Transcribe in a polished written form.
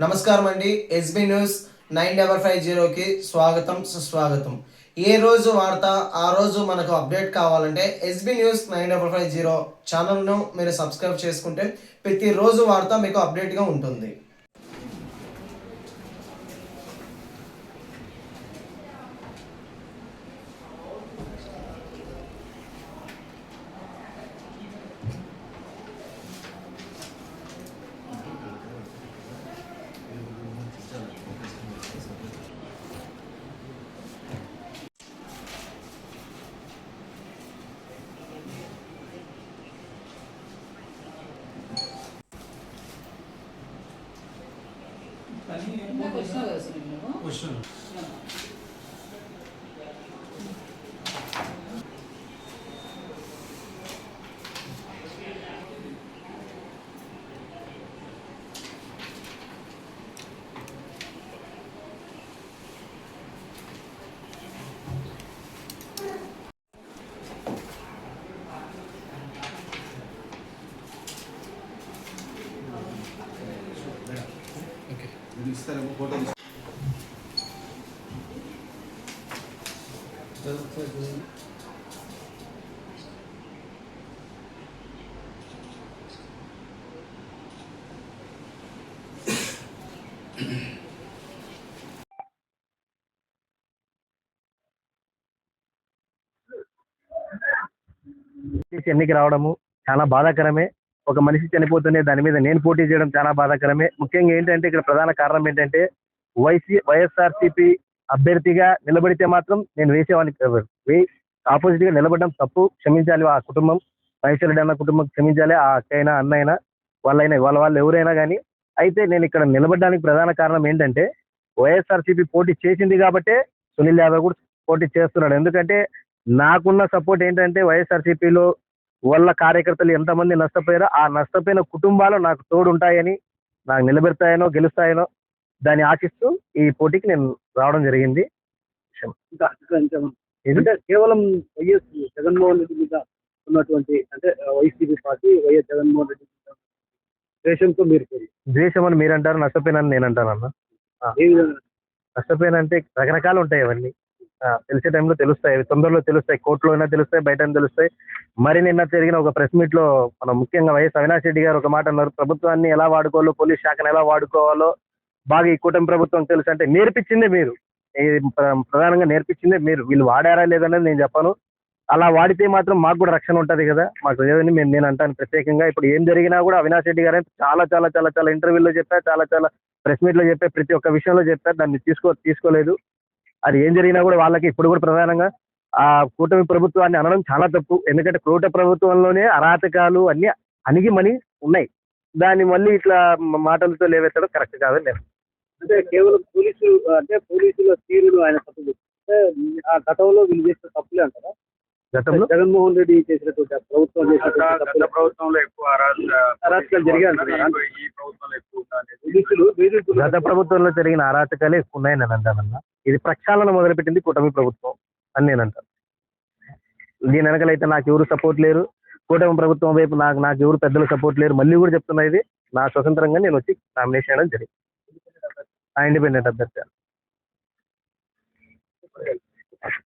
నమస్కారం అండి. SB news 9550కి స్వాగతం సుస్వాగతం. ఏ రోజు వార్త ఆ రోజు మనకు అప్డేట్ కావాలంటే ఎస్బీ న్యూస్ 9550 ఛానల్ను మీరు సబ్స్క్రైబ్ చేసుకుంటే ప్రతిరోజు వార్త మీకు అప్డేట్గా ఉంటుంది. ఎన్నిక రావడము చాలా బాధాకరమే. ఒక మనిషి చనిపోతూనే దాని మీద నేను పోటీ చేయడం చాలా బాధాకరమే. ముఖ్యంగా ఏంటంటే ఇక్కడ ప్రధాన కారణం ఏంటంటే వైఎస్ఆర్సీపీ అభ్యర్థిగా నిలబడితే మాత్రం నేను వేసేవాడిని. ఆపోజిట్ గా నిలబడడం తప్పు, క్షమించాలి ఆ కుటుంబం. మహేశ్వర రెడ్డి అన్న కుటుంబం క్షమించాలి. ఆ అక్కైనా అన్నైనా వాళ్ళు ఎవరైనా కానీ. అయితే నేను ఇక్కడ నిలబడడానికి ప్రధాన కారణం ఏంటంటే వైఎస్ఆర్సీపీ పోటీ చేసింది కాబట్టే సునీల్ యాదవ్ కూడా పోటీ చేస్తున్నాడు. ఎందుకంటే నాకున్న సపోర్ట్ ఏంటంటే వైఎస్ఆర్సీపీలో వాళ్ళ కార్యకర్తలు ఎంతమంది నష్టపోయారో ఆ నష్టపోయిన కుటుంబాలు నాకు తోడు ఉంటాయని, నాకు నిలబెడతాయనో గెలుస్తాయనో దాన్ని ఆశిస్తూ ఈ పోటీకి నేను రావడం జరిగింది. అంటే కేవలం వైఎస్ జగన్మోహన్ రెడ్డి మీద ఉన్నటువంటి అంటే YCP party YS Jaganmohan Reddy ద్వేషంతో మీరు ద్వేషం అని మీరు అంటారు, నష్టపోయినని నేను అంటాను అన్న. ఏ విధంగా నష్టపోయినంటే రకరకాలు ఉంటాయి అవన్నీ. తెలిసే టైంలో తెలుస్తాయి, అవి తొందరలో తెలుస్తాయి, కోర్టులో అయినా తెలుస్తాయి, బయట తెలుస్తాయి. మరి నిన్న జరిగిన ఒక ప్రెస్ మీట్ లో మనం ముఖ్యంగా వైఎస్ అవినాష్ రెడ్డి గారు ఒక మాట అన్నారు, ప్రభుత్వాన్ని ఎలా వాడుకోవాలో, పోలీస్ శాఖను ఎలా వాడుకోవాలో బాగా ఈ కూటమి ప్రభుత్వం తెలుసు. అంటే నేర్పించిందే మీరు, ప్రధానంగా నేర్పించిందే మీరు. వీళ్ళు వాడారా లేదనేది నేను చెప్పాను. అలా వాడితే మాత్రం మాకు కూడా రక్షణ ఉంటది కదా, మాకు లేదని నేను అంటాను ప్రత్యేకంగా. ఇప్పుడు ఏం జరిగినా కూడా అవినాష్ రెడ్డి గారు చాలా చాలా చాలా చాలా ఇంటర్వ్యూలో చెప్పారు, చాలా చాలా ప్రెస్ మీట్ లో చెప్పారు, ప్రతి ఒక్క విషయంలో చెప్పారు. దాన్ని తీసుకోలేదు. అది ఏం జరిగినా కూడా వాళ్ళకి ఇప్పుడు కూడా ప్రధానంగా ఆ కూటమి ప్రభుత్వాన్ని అనడం చాలా తప్పు. ఎందుకంటే కూటమి ప్రభుత్వంలోనే అరాచకాలు అన్ని అణిగిమణి ఉన్నాయి. దాన్ని మళ్ళీ ఇట్లా మాటలతో లేవెత్తడం కరెక్ట్ కాదని నేను. అంటే కేవలం పోలీసుల తీరును ఆయన తప్పు. ఆ గతంలో వీళ్ళు చేసిన తప్పులే అంటారా? గతంలో జగన్మోహన్ రెడ్డి చేసినటువంటి ప్రభుత్వం ప్రభుత్వంలో ఎక్కువ అరాచకాలు జరిగాయి. గత ప్రభుత్వంలో జరిగిన అరాచకాలే ఎక్కువ ఉన్నాయని నేను అంటానన్నా. ఇది ప్రక్షాళన మొదలుపెట్టింది కూటమి ప్రభుత్వం అని నేను అంటాను. దీని వెనకలైతే నాకు ఎవరు సపోర్ట్ లేరు. కూటమి ప్రభుత్వం వైపు నాకు ఎవరు పెద్దలు సపోర్ట్ లేరు. మళ్ళీ కూడా చెప్తున్నా, ఇది నా స్వతంత్రంగా నేను వచ్చి నామినేషన్ చేయడం జరిగింది. ఇండిపెండెంట్ అభ్యర్థి.